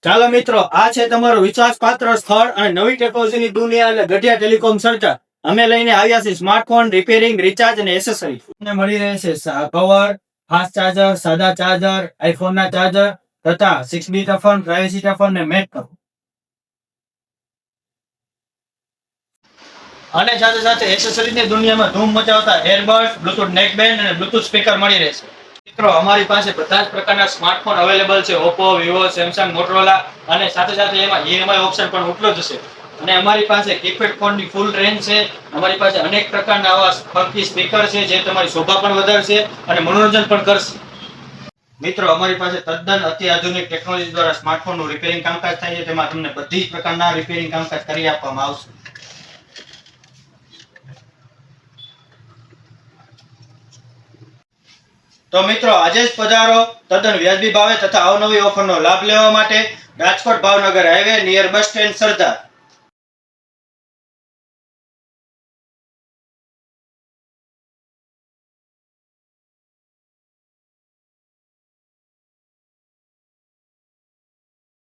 ચાલો મિત્રો, આ છે તમારું વિશ્વાસપાત્ર સ્થળ અને નવી ટેકનોલોજીની દુનિયા એટલે ગઢિયા ટેલિકોમ સર્જા. અમે લઈને આવ્યા છીએ સ્માર્ટફોન રિપેરિંગ, રિચાર્જ અને એસેસરી. તમને મળી રહેશે કવર, ફાસ્ટ ચાર્જર, સાદા ચાર્જર, આઈફોન ના ચાર્જર તથા 6B ટફન, પ્રાઇવસી ટફન ને મેટ કવર. અને સાથે સાથે એસેસરીની દુનિયામાં ધૂમ મચાવતા એરબડ્સ, બ્લુટૂથ નેકબેન્ડ અને બ્લુટૂથ સ્પીકર મળી રહેશે. મિત્રો, અમારી પાસે બધા જ પ્રકારના સ્માર્ટફોન અવેલેબલ છે. ઓપ્પો, વિવો, સેમસંગ, મોટોરોલા અને સાથે સાથે એમાં ઈએમઆઈ ઓપ્શન પણ ઉપલબ્ધ છે. અને અમારી પાસે કીપેડ ફોનની ફૂલ રેન્જ છે. અમારી પાસે અનેક પ્રકારના આવા ફંકી સ્પીકર છે જે તમારી શોભા પણ વધારશે અને મનોરંજન પણ કરશે. મિત્રો, અમારી પાસે તદ્દન અત્યાધુનિક ટેકનોલોજી દ્વારા સ્માર્ટફોનનું રિપેરિંગ કામકાજ થાય છે. તેમાં તમને બધી જ પ્રકારના રિપેરિંગ કામકાજ કરી આપવામાં આવશે. તો મિત્રો, આજે જ પધારો તદ્દન વ્યાજબી ભાવે તથા અવનવી ઓફરનો લાભ લેવા માટે Rajkot Bhavnagar highway near bus stand સરદાર.